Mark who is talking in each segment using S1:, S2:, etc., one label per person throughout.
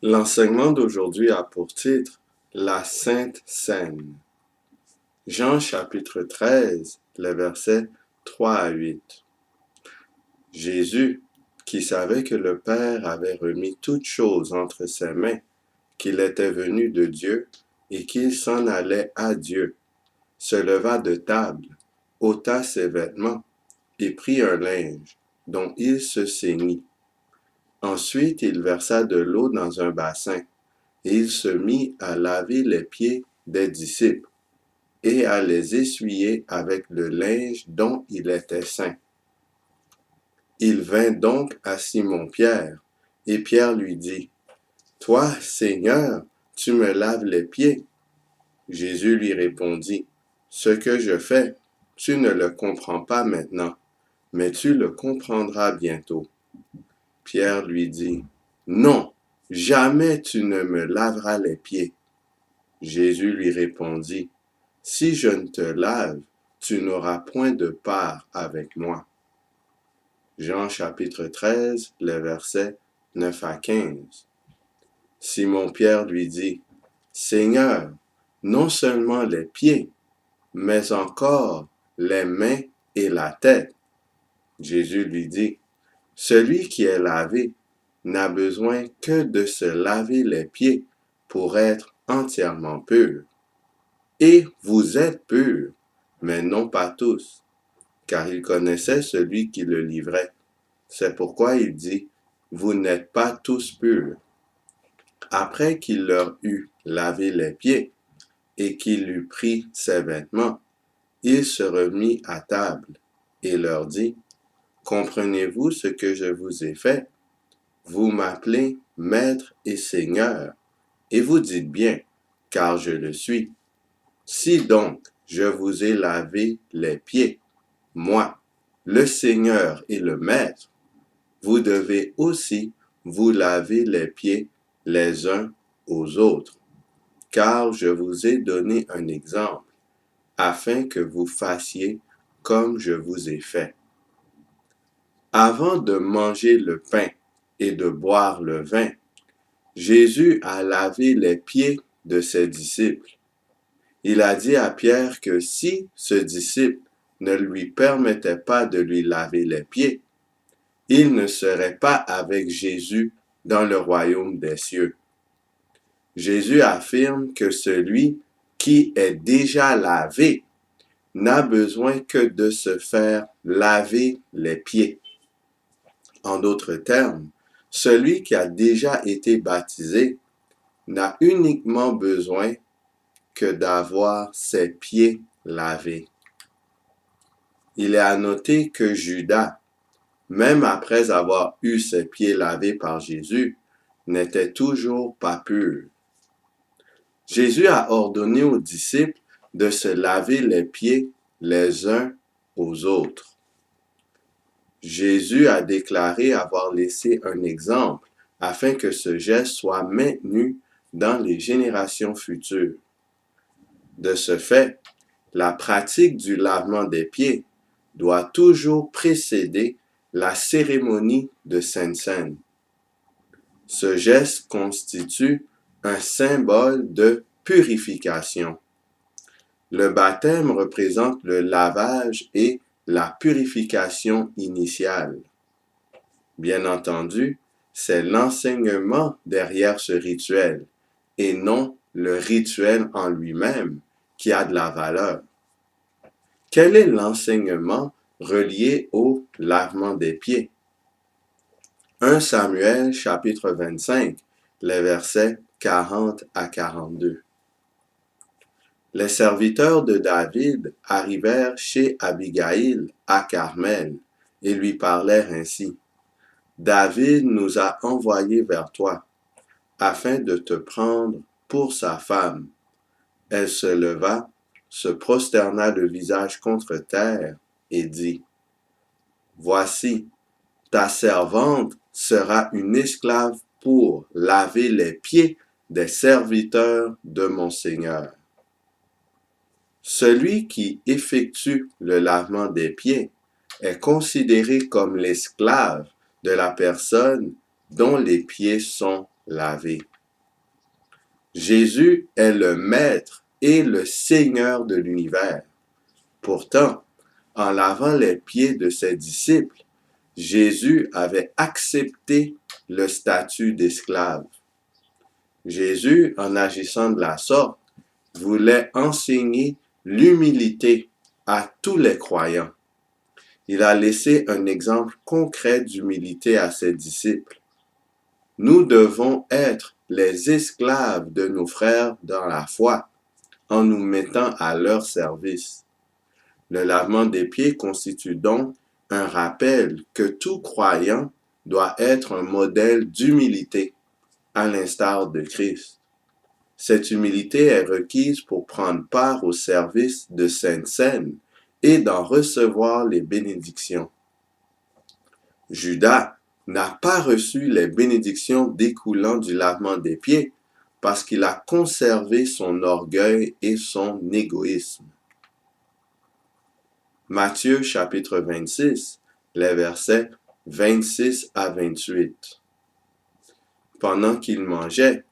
S1: L'enseignement d'aujourd'hui a pour titre La Sainte Seine. Jean chapitre 13, les versets 3 à 8. Jésus, qui savait que le Père avait remis toutes choses entre ses mains, qu'il était venu de Dieu et qu'il s'en allait à Dieu, se leva de table, ôta ses vêtements et prit un linge, dont il se ceignit. Ensuite, il versa de l'eau dans un bassin, et il se mit à laver les pieds des disciples, et à les essuyer avec le linge dont il était ceint. Il vint donc à Simon-Pierre, et Pierre lui dit, « Toi, Seigneur, tu me laves les pieds. » Jésus lui répondit, « Ce que je fais, tu ne le comprends pas maintenant, mais tu le comprendras bientôt. » Pierre lui dit, « Non, jamais tu ne me laveras les pieds. » Jésus lui répondit, « Si je ne te lave, tu n'auras point de part avec moi. » Jean chapitre 13, les versets 9 à 15. Simon-Pierre lui dit, « Seigneur, non seulement les pieds, mais encore les mains et la tête. » Jésus lui dit, « Celui qui est lavé n'a besoin que de se laver les pieds pour être entièrement pur. Et vous êtes purs, mais non pas tous, car il connaissait celui qui le livrait. C'est pourquoi il dit, vous n'êtes pas tous purs. » Après qu'il leur eut lavé les pieds et qu'il eut pris ses vêtements, il se remit à table et leur dit, « Comprenez-vous ce que je vous ai fait? Vous m'appelez Maître et Seigneur, et vous dites bien, car je le suis. Si donc je vous ai lavé les pieds, moi, le Seigneur et le Maître, vous devez aussi vous laver les pieds les uns aux autres, car je vous ai donné un exemple, afin que vous fassiez comme je vous ai fait. Avant de manger le pain et de boire le vin, Jésus a lavé les pieds de ses disciples. Il a dit à Pierre que si ce disciple ne lui permettait pas de lui laver les pieds, il ne serait pas avec Jésus dans le royaume des cieux. Jésus affirme que celui qui est déjà lavé n'a besoin que de se faire laver les pieds. En d'autres termes, celui qui a déjà été baptisé n'a uniquement besoin que d'avoir ses pieds lavés. Il est à noter que Judas, même après avoir eu ses pieds lavés par Jésus, n'était toujours pas pur. Jésus a ordonné aux disciples de se laver les pieds les uns aux autres. Jésus a déclaré avoir laissé un exemple afin que ce geste soit maintenu dans les générations futures. De ce fait, la pratique du lavement des pieds doit toujours précéder la cérémonie de Sainte Seine. Ce geste constitue un symbole de purification. Le baptême représente le lavage et la purification initiale. Bien entendu, c'est l'enseignement derrière ce rituel et non le rituel en lui-même qui a de la valeur. Quel est l'enseignement relié au lavement des pieds? 1 Samuel chapitre 25, les versets 40 à 42. Les serviteurs de David arrivèrent chez Abigaïl à Carmel et lui parlèrent ainsi. « David nous a envoyés vers toi, afin de te prendre pour sa femme. » Elle se leva, se prosterna le visage contre terre et dit, « Voici, ta servante sera une esclave pour laver les pieds des serviteurs de mon Seigneur. » Celui qui effectue le lavement des pieds est considéré comme l'esclave de la personne dont les pieds sont lavés. Jésus est le Maître et le Seigneur de l'univers. Pourtant, en lavant les pieds de ses disciples, Jésus avait accepté le statut d'esclave. Jésus, en agissant de la sorte, voulait enseigner l'humilité à tous les croyants. Il a laissé un exemple concret d'humilité à ses disciples. Nous devons être les esclaves de nos frères dans la foi, en nous mettant à leur service. Le lavement des pieds constitue donc un rappel que tout croyant doit être un modèle d'humilité, à l'instar de Christ. Cette humilité est requise pour prendre part au service de Sainte Seine et d'en recevoir les bénédictions. Judas n'a pas reçu les bénédictions découlant du lavement des pieds parce qu'il a conservé son orgueil et son égoïsme. Matthieu chapitre 26, les versets 26 à 28. Pendant qu'il mangeait,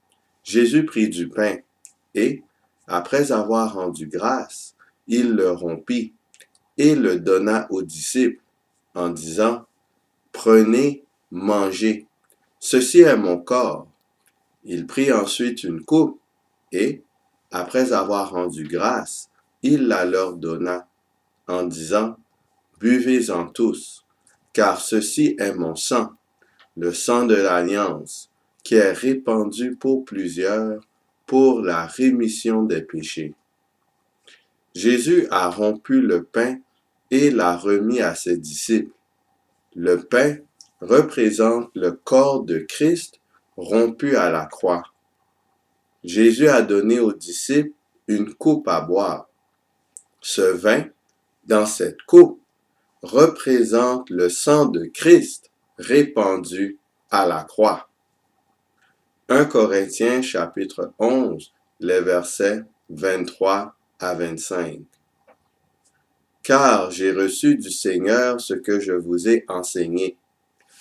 S1: Jésus prit du pain et, après avoir rendu grâce, il le rompit et le donna aux disciples en disant, « Prenez, mangez, ceci est mon corps. » Il prit ensuite une coupe et, après avoir rendu grâce, il la leur donna en disant, « Buvez-en tous, car ceci est mon sang, le sang de l'alliance, qui est répandu pour plusieurs pour la rémission des péchés. » Jésus a rompu le pain et l'a remis à ses disciples. Le pain représente le corps de Christ rompu à la croix. Jésus a donné aux disciples une coupe à boire. Ce vin, dans cette coupe, représente le sang de Christ répandu à la croix. 1 Corinthiens chapitre 11, les versets 23 à 25. Car j'ai reçu du Seigneur ce que je vous ai enseigné,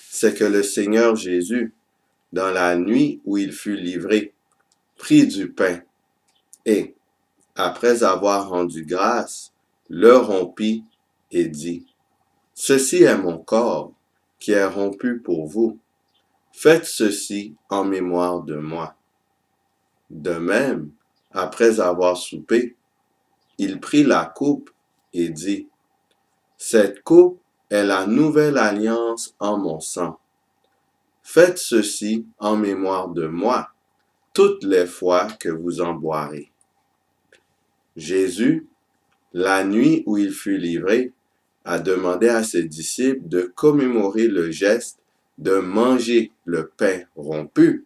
S1: c'est que le Seigneur Jésus, dans la nuit où il fut livré, prit du pain et, après avoir rendu grâce, le rompit et dit, « Ceci est mon corps qui est rompu pour vous. Faites ceci en mémoire de moi. » De même, après avoir soupé, il prit la coupe et dit, « Cette coupe est la nouvelle alliance en mon sang. Faites ceci en mémoire de moi, toutes les fois que vous en boirez. » Jésus, la nuit où il fut livré, a demandé à ses disciples de commémorer le geste de manger le pain rompu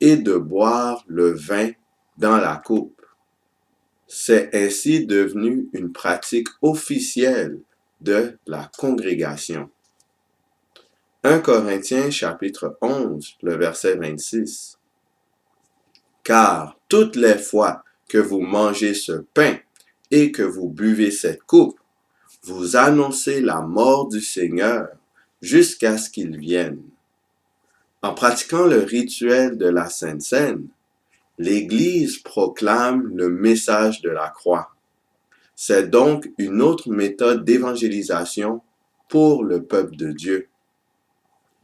S1: et de boire le vin dans la coupe. C'est ainsi devenu une pratique officielle de la congrégation. 1 Corinthiens chapitre 11, le verset 26. Car toutes les fois que vous mangez ce pain et que vous buvez cette coupe, vous annoncez la mort du Seigneur jusqu'à ce qu'il vienne. En pratiquant le rituel de la Sainte Seine, l'Église proclame le message de la croix. C'est donc une autre méthode d'évangélisation pour le peuple de Dieu.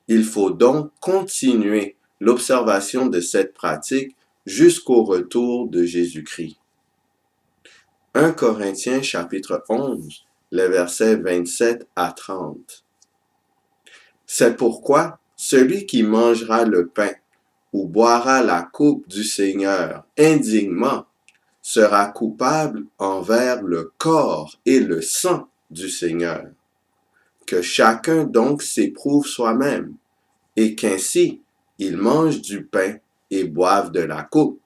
S1: Il faut donc continuer l'observation de cette pratique jusqu'au retour de Jésus-Christ. 1 Corinthiens chapitre 11, les versets 27 à 30. C'est pourquoi celui qui mangera le pain ou boira la coupe du Seigneur indignement sera coupable envers le corps et le sang du Seigneur. Que chacun donc s'éprouve soi-même, et qu'ainsi il mange du pain et boive de la coupe.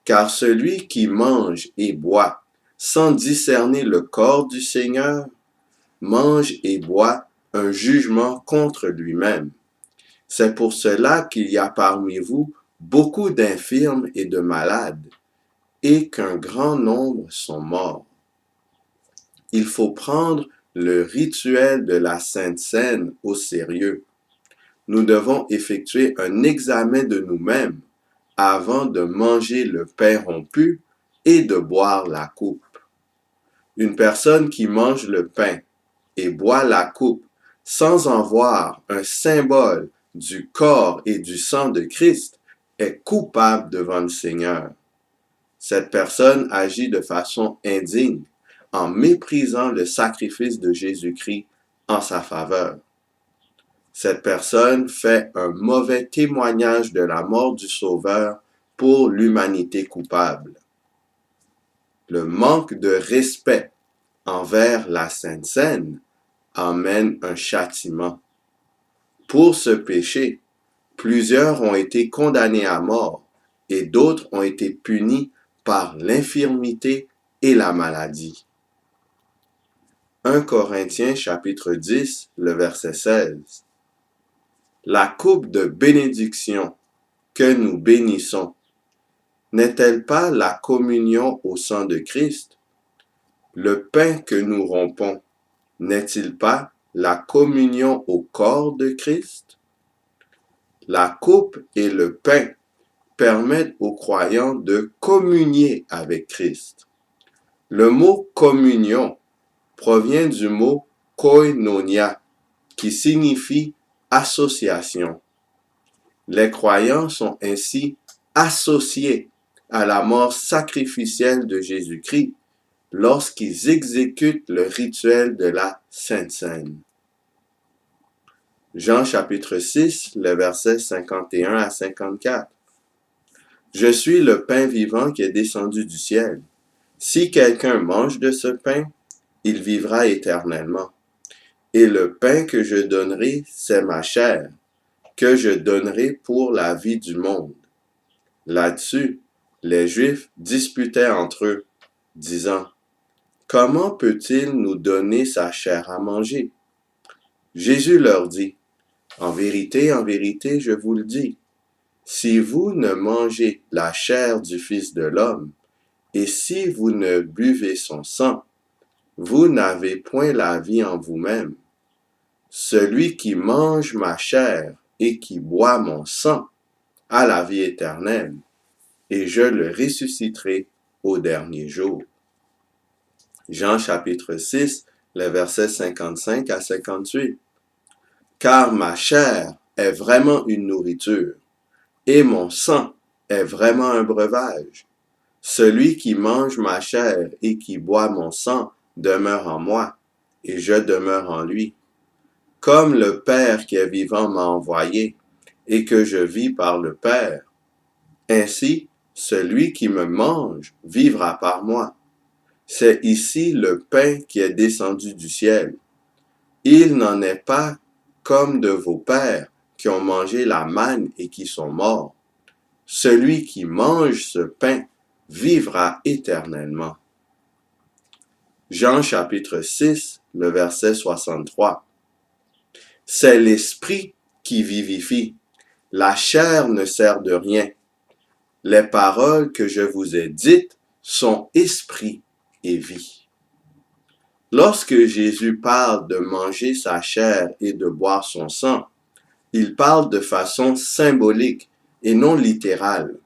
S1: Car celui qui mange et boit sans discerner le corps du Seigneur, mange et boit un jugement contre lui-même. C'est pour cela qu'il y a parmi vous beaucoup d'infirmes et de malades, et qu'un grand nombre sont morts. Il faut prendre le rituel de la Sainte Seine au sérieux. nous devons effectuer un examen de nous-mêmes avant de manger le pain rompu et de boire la coupe. Une personne qui mange le pain et boit la coupe sans en voir un symbole du corps et du sang de Christ est coupable devant le Seigneur. Cette personne agit de façon indigne en méprisant le sacrifice de Jésus-Christ en sa faveur. Cette personne fait un mauvais témoignage de la mort du Sauveur pour l'humanité coupable. Le manque de respect envers la Sainte Seine amène un châtiment. Pour ce péché, plusieurs ont été condamnés à mort et d'autres ont été punis par l'infirmité et la maladie. 1 Corinthiens chapitre 10, le verset 16. La coupe de bénédiction que nous bénissons n'est-elle pas la communion au sang de Christ? Le pain que nous rompons n'est-il pas la communion au corps de Christ? La coupe et le pain permettent aux croyants de communier avec Christ. Le mot communion provient du mot koinonia, qui signifie association. Les croyants sont ainsi associés à la mort sacrificielle de Jésus-Christ lorsqu'ils exécutent le rituel de la Sainte Seine. Jean chapitre 6, les versets 51 à 54. Je suis le pain vivant qui est descendu du ciel. Si quelqu'un mange de ce pain, il vivra éternellement. Et le pain que je donnerai, c'est ma chair, que je donnerai pour la vie du monde. Là-dessus, les Juifs disputaient entre eux, disant, « Comment peut-il nous donner sa chair à manger? » Jésus leur dit, « en vérité, je vous le dis, si vous ne mangez la chair du Fils de l'homme, et si vous ne buvez son sang, vous n'avez point la vie en vous-même. Celui qui mange ma chair et qui boit mon sang a la vie éternelle, et je le ressusciterai au dernier jour. » Jean chapitre 6, les versets 55 à 58. Car ma chair est vraiment une nourriture, et mon sang est vraiment un breuvage. Celui qui mange ma chair et qui boit mon sang demeure en moi, et je demeure en lui. Comme le Père qui est vivant m'a envoyé, et que je vis par le Père, ainsi celui qui me mange vivra par moi. C'est ici le pain qui est descendu du ciel. Il n'en est pas comme de vos pères qui ont mangé la manne et qui sont morts. Celui qui mange ce pain vivra éternellement. Jean chapitre 6, le verset 63. C'est l'esprit qui vivifie. La chair ne sert de rien. Les paroles que je vous ai dites sont esprit et vie. Lorsque Jésus parle de manger sa chair et de boire son sang, il parle de façon symbolique et non littérale.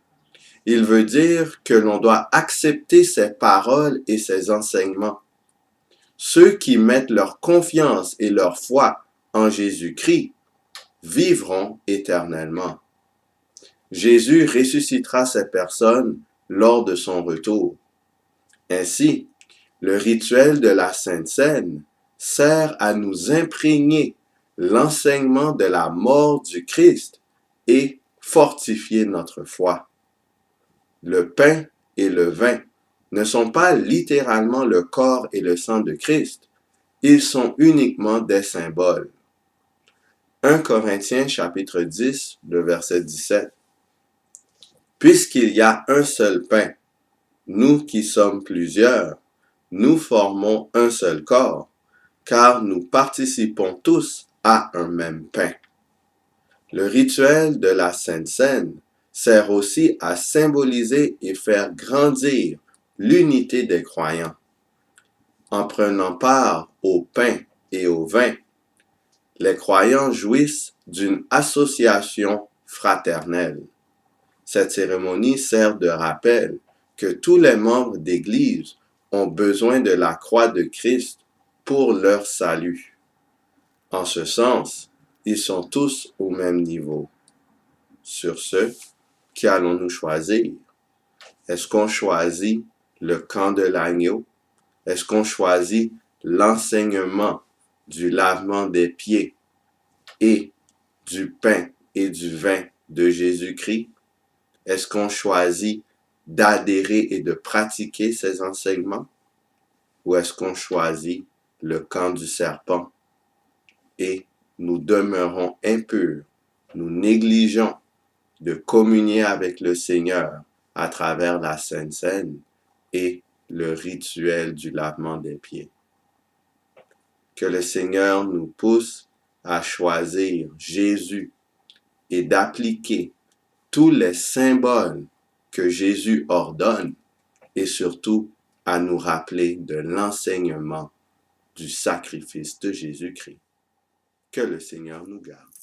S1: Il veut dire que l'on doit accepter ses paroles et ses enseignements. Ceux qui mettent leur confiance et leur foi en Jésus-Christ vivront éternellement. Jésus ressuscitera ces personnes lors de son retour. Ainsi, le rituel de la Sainte Seine sert à nous imprégner l'enseignement de la mort du Christ et fortifier notre foi. Le pain et le vin ne sont pas littéralement le corps et le sang de Christ, ils sont uniquement des symboles. 1 Corinthiens chapitre 10, le verset 17. Puisqu'il y a un seul pain, nous qui sommes plusieurs, nous formons un seul corps, car nous participons tous à un même pain. Le rituel de la Sainte Seine sert aussi à symboliser et faire grandir l'unité des croyants. En prenant part au pain et au vin, les croyants jouissent d'une association fraternelle. Cette cérémonie sert de rappel que tous les membres d'Église ont besoin de la croix de Christ pour leur salut. En ce sens, ils sont tous au même niveau. Sur ce, qui allons-nous choisir? Est-ce qu'on choisit le camp de l'agneau? Est-ce qu'on choisit l'enseignement du lavement des pieds et du pain et du vin de Jésus-Christ? Est-ce qu'on choisit d'adhérer et de pratiquer ces enseignements? Ou est-ce qu'on choisit le camp du serpent et nous demeurons impurs, nous négligeons de communier avec le Seigneur à travers la Sainte Seine et le rituel du lavement des pieds? Que le Seigneur nous pousse à choisir Jésus et d'appliquer tous les symboles que Jésus ordonne et surtout à nous rappeler de l'enseignement du sacrifice de Jésus-Christ. Que le Seigneur nous garde.